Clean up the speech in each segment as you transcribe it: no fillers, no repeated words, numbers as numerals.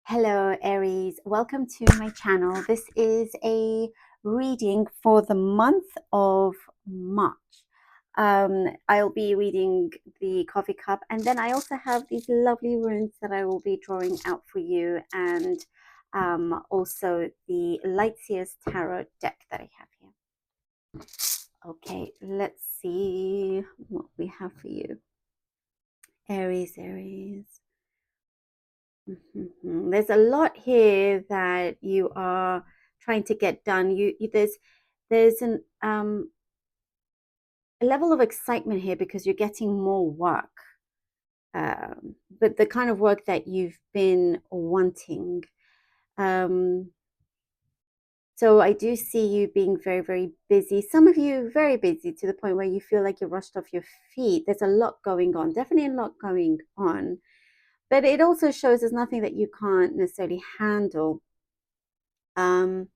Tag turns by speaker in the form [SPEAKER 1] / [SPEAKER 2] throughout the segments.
[SPEAKER 1] Hello, Aries. Welcome to my channel. This is a reading for the month of March. I'll be reading the coffee cup, and then I also have these lovely runes that I will be drawing out for you, and also the Lightseers Tarot deck that I have here. Okay, let's see what we have for you. Aries. There's a lot here that you are trying to get done. There's a level of excitement here because you're getting more work, but the kind of work that you've been wanting. Um, so I do see you being very, very busy. Some of you very busy to the point where you feel like you're rushed off your feet. There's a lot going on, definitely a lot going on. But it also shows there's nothing that you can't necessarily handle. There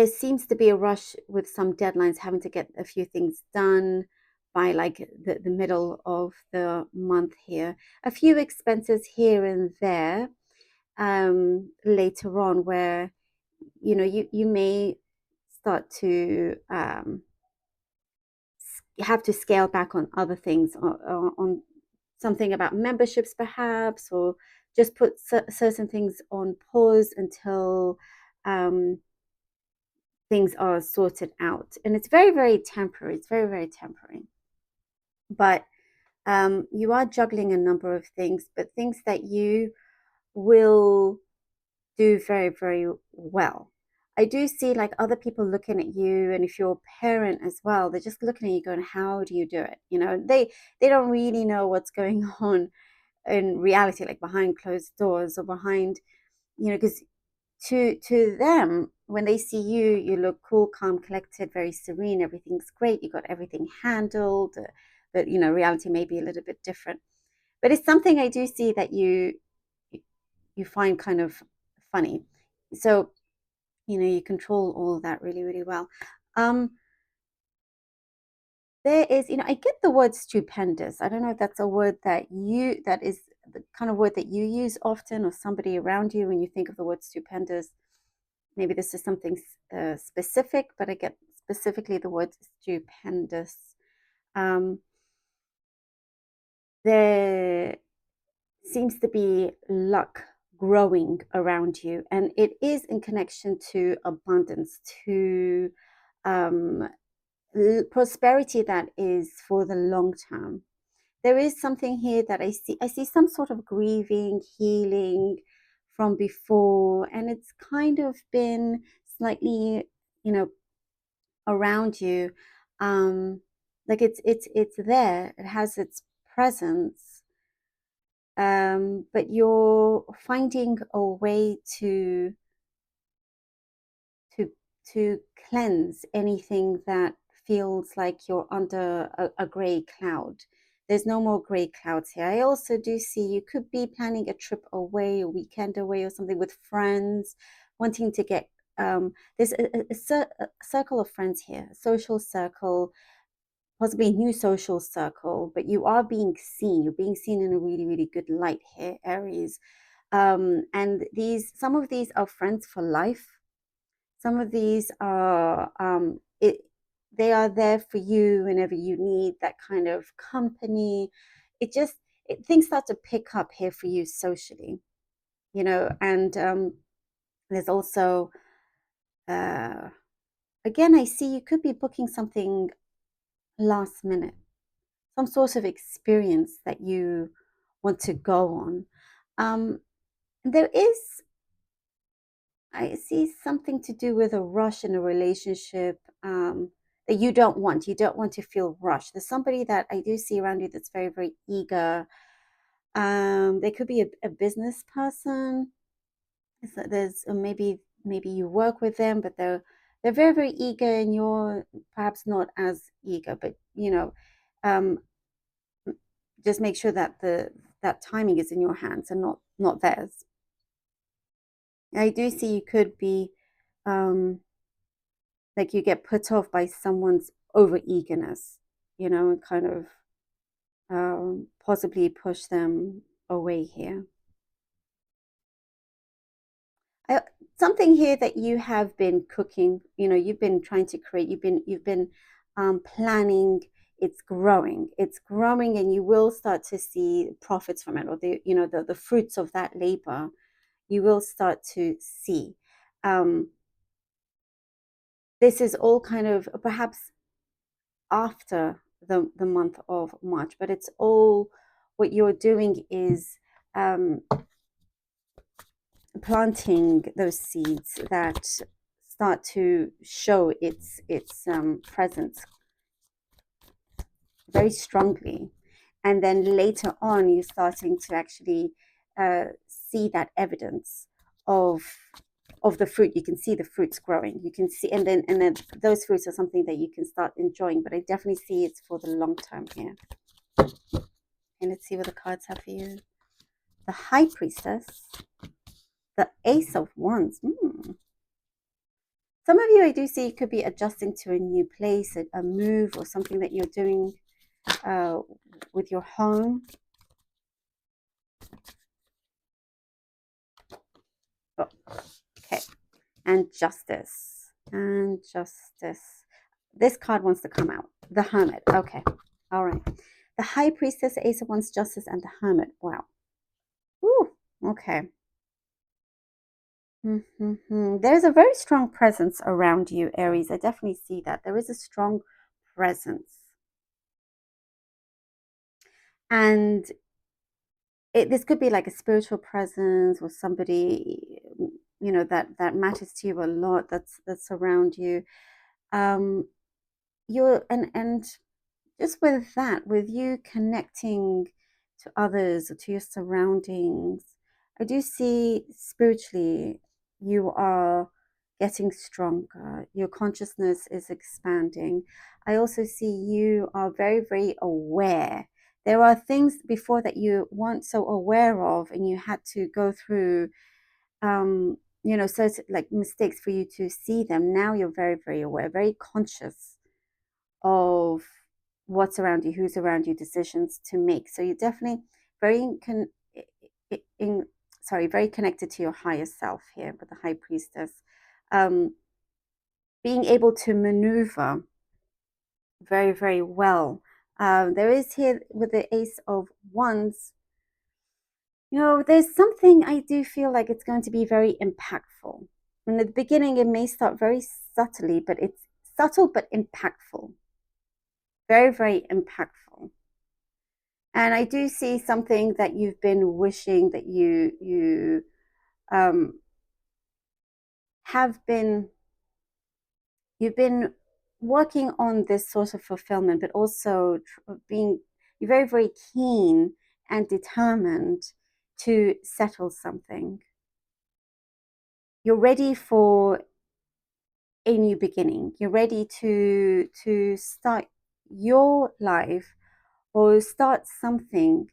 [SPEAKER 1] seems to be a rush with some deadlines, having to get a few things done by like the middle of the month here. A few expenses here and there later on where, you may start to have to scale back on other things, on something about memberships perhaps, or just put certain things on pause until things are sorted out. And it's very, very temporary. It's very, very temporary. But you are juggling a number of things, but things that you will do very, very well. I do see like other people looking at you, and if you're a parent as well, they're just looking at you going, how do you do it? They don't really know what's going on in reality, like behind closed doors or behind, because to them, when they see you, you look cool, calm, collected, very serene, everything's great, you got everything handled. But reality may be a little bit different. But it's something I do see that you find kind of funny. So you control all of that really, really well. There is, I get the word stupendous. I don't know if that's a word that is the kind of word that you use often, or somebody around you when you think of the word stupendous. Maybe this is something specific, but I get specifically the word stupendous. There seems to be luck growing around you, and it is in connection to abundance, to um, prosperity that is for the long term. There is something here that I see some sort of grieving, healing from before, and it's kind of been slightly, around you. Like it's there, it has its presence. But you're finding a way to to cleanse anything that feels like you're under a gray cloud. There's no more gray clouds here. I also do see you could be planning a trip away, a weekend away, or something with friends, wanting to get. There's a circle of friends here, a social circle, possibly a new social circle, but you are being seen. You're being seen in a really, really good light here, Aries. And some of these are friends for life. Some of these are they are there for you whenever you need that kind of company. Things start to pick up here for you socially, and there's also uh, again, I see you could be booking something last minute, some sort of experience that you want to go on. Um, there is, I see something to do with a rush in a relationship, that you don't want. You don't want to feel rushed. There's somebody that I do see around you that's very, very eager. They could be a business person. Maybe you work with them, but they're very, very eager, and you're perhaps not as eager. But um, just make sure that that timing is in your hands and not theirs. I do see you could be like you get put off by someone's over eagerness, and kind of possibly push them away here. I, something here that you have been cooking, you've been trying to create, you've been planning. It's growing, and you will start to see profits from it, or the fruits of that labor. You will start to see. Um, this is all kind of perhaps after the month of March, but it's all what you're doing is planting those seeds that start to show its presence very strongly, and then later on you're starting to actually see that evidence of the fruit. You can see the fruits growing. You can see, and then those fruits are something that you can start enjoying. But I definitely see it's for the long term here. And let's see what the cards have for you. The High Priestess, the Ace of Wands. Some of you, I do see, could be adjusting to a new place, a move, or something that you're doing with your home. Oh, okay. And Justice. And Justice. This card wants to come out. The Hermit. Okay. All right. The High Priestess, Ace of Wands, Justice, and the Hermit. Wow. Ooh. Okay. There's a very strong presence around you, Aries. I definitely see that. There is a strong presence. And this could be like a spiritual presence, or somebody that matters to you a lot, that's around you. You're and just with that, with you connecting to others or to your surroundings, I do see spiritually you are getting stronger. Your consciousness is expanding. I also see you are very, very aware. There are things before that you weren't so aware of, and you had to go through, certain like mistakes for you to see them. Now you're very, very aware, very conscious of what's around you, who's around you, decisions to make. So you're definitely very very connected to your higher self here with the High Priestess. Being able to maneuver very, very well. There is here with the Ace of Wands, there's something I do feel like it's going to be very impactful. In the beginning, it may start very subtly, but it's subtle but impactful. Very, very impactful. And I do see something that you've been wishing that you have been you've been working on this sort of fulfillment, but also being you're very, very keen and determined to settle something. You're ready for a new beginning. You're ready to start your life, or start something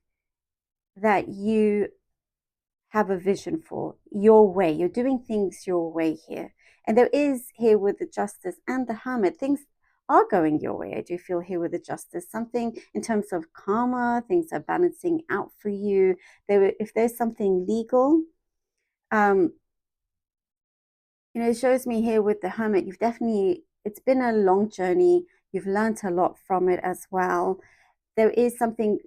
[SPEAKER 1] that you have a vision for, your way. You're doing things your way here. And there is here with the Justice and the Hermit, things are going your way. I do feel here with the Justice, something in terms of karma, things are balancing out for you. If there's something legal, it shows me here with the Hermit, it's been a long journey. You've learned a lot from it as well. There is something,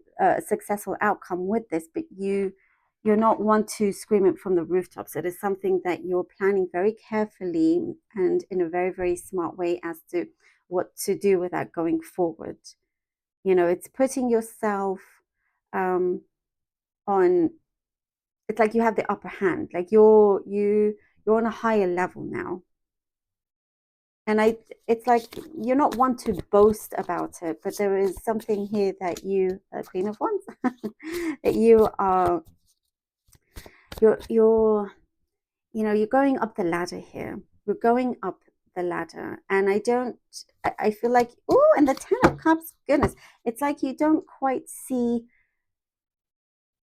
[SPEAKER 1] successful outcome with this, but you're not one to scream it from the rooftops. It is something that you're planning very carefully and in a very, very smart way as to what to do with that going forward. It's putting yourself on. It's like you have the upper hand. Like you're on a higher level now. And it's like you're not one to boast about it, but there is something here that you, Queen of Wands, that you're going up the ladder here. We're going up the ladder, and I feel like, oh, and the Ten of Cups, goodness, it's like you don't quite see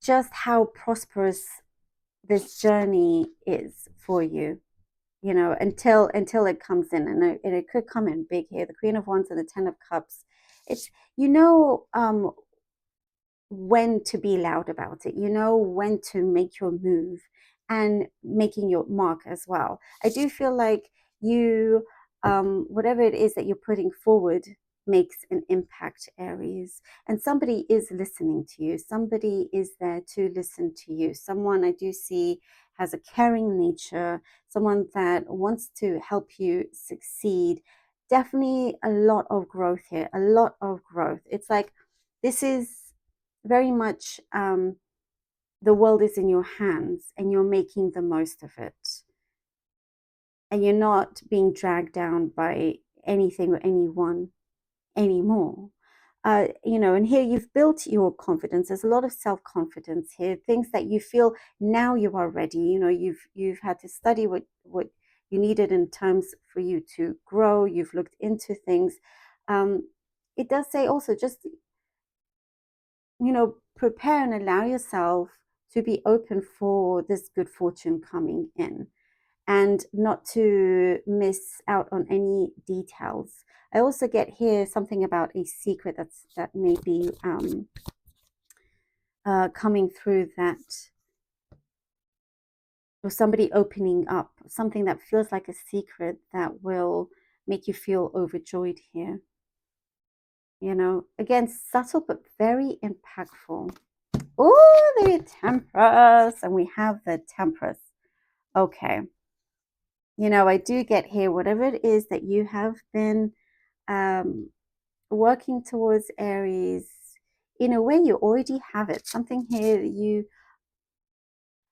[SPEAKER 1] just how prosperous this journey is for you. Until it comes in, and it could come in big here. The Queen of Wands and the Ten of Cups. It's when to be loud about it. When to make your move, and making your mark as well. I do feel like you, whatever it is that you're putting forward, makes an impact, Aries. And somebody is listening to you. Somebody is there to listen to you. Someone I do see has a caring nature, someone that wants to help you succeed. Definitely a lot of growth here, a lot of growth. It's like this is very much the world is in your hands and you're making the most of it. And you're not being dragged down by anything or anyone anymore. And here you've built your confidence. There's a lot of self-confidence here, things that you feel now you are ready. You've had to study what you needed in terms for you to grow. You've looked into things. It does say also just prepare and allow yourself to be open for this good fortune coming in and not to miss out on any details. I also get here something about a secret that may be coming through, that or somebody opening up something that feels like a secret that will make you feel overjoyed here. Again, subtle but very impactful. Oh, the Temperance, and we have the Temperance. Okay. I do get here, whatever it is that you have been working towards, Aries, in a way, you already have it. Something here that you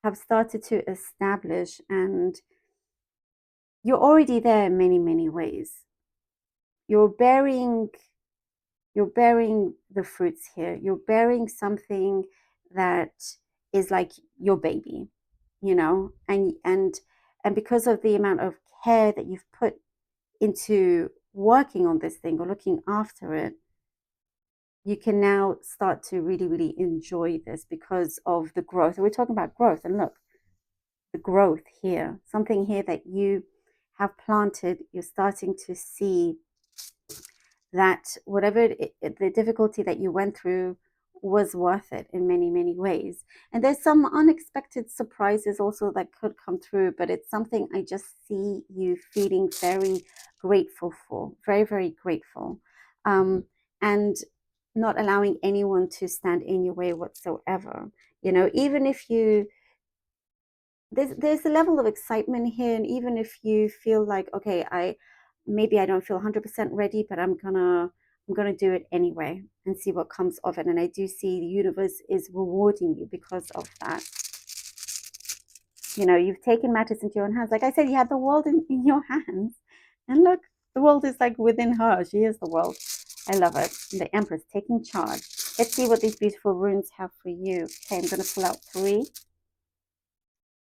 [SPEAKER 1] have started to establish, and you're already there in many, many ways. You're bearing the fruits here. You're bearing something that is like your baby, and because of the amount of care that you've put into working on this thing or looking after it, you can now start to really, really enjoy this because of the growth. We're talking about growth, and look, the growth here, something here that you have planted, you're starting to see that whatever the difficulty that you went through was worth it in many, many ways. And there's some unexpected surprises also that could come through, but it's something I just see you feeling very grateful for, very, very grateful. And not allowing anyone to stand in your way whatsoever. Even if there's a level of excitement here, and even if you feel like, okay, maybe I don't feel 100% ready, but I'm gonna do it anyway and see what comes of it. And I do see the universe is rewarding you because of that. You've taken matters into your own hands. Like I said, you have the world in your hands, and look, the world is like within her. She is the world. I love it. The Empress taking charge. Let's see what these beautiful runes have for you. Okay, I'm going to pull out 3.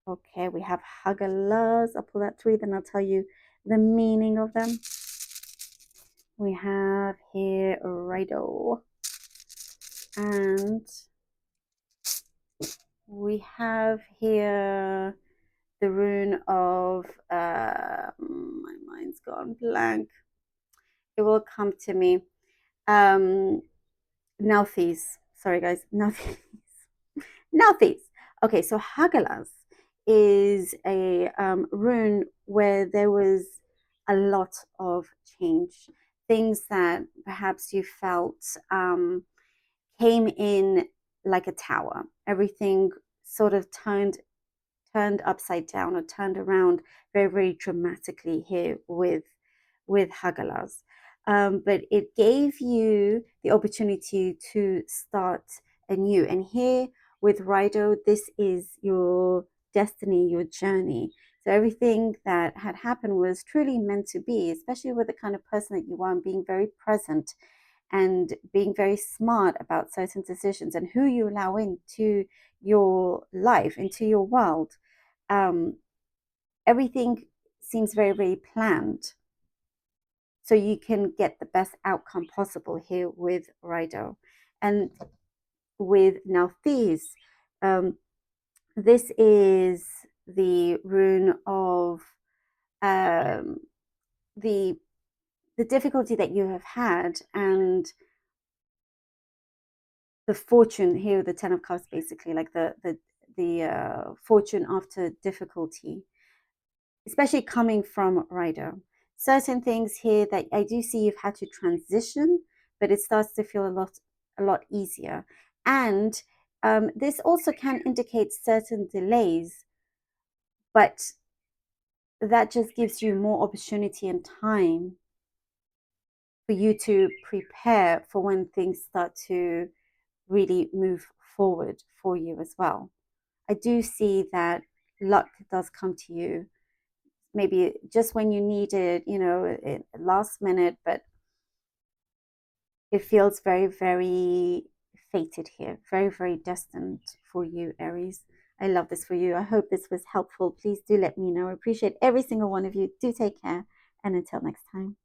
[SPEAKER 1] Okay, we have Hagalaz. I'll pull out 3, then I'll tell you the meaning of them. We have here Rido. And we have here the rune of, my mind's gone blank. It will come to me. Nauthiz. Sorry, guys. Nauthiz. Nauthiz. Okay, so Hagalaz is a rune where there was a lot of change. Things that perhaps you felt came in like a tower. Everything sort of turned upside down or turned around very, very dramatically here with Hagalaz. But it gave you the opportunity to start anew. And here with Rido, this is your destiny, your journey. So everything that had happened was truly meant to be, especially with the kind of person that you are, and being very present and being very smart about certain decisions and who you allow into your life, into your world. Everything seems very, very planned, so you can get the best outcome possible here with Rido. And with Nauthiz, this is the rune of the difficulty that you have had, and the fortune here, the 10 of Cups, basically like the fortune after difficulty, especially coming from Rider. Certain things here that I do see you've had to transition, but it starts to feel a lot easier. And this also can indicate certain delays, but that just gives you more opportunity and time for you to prepare for when things start to really move forward for you as well. I do see that luck does come to you, maybe just when you need it, last minute, but it feels very, very fated here, very, very destined for you, Aries. I love this for you. I hope this was helpful. Please do let me know. I appreciate every single one of you. Do take care. And until next time.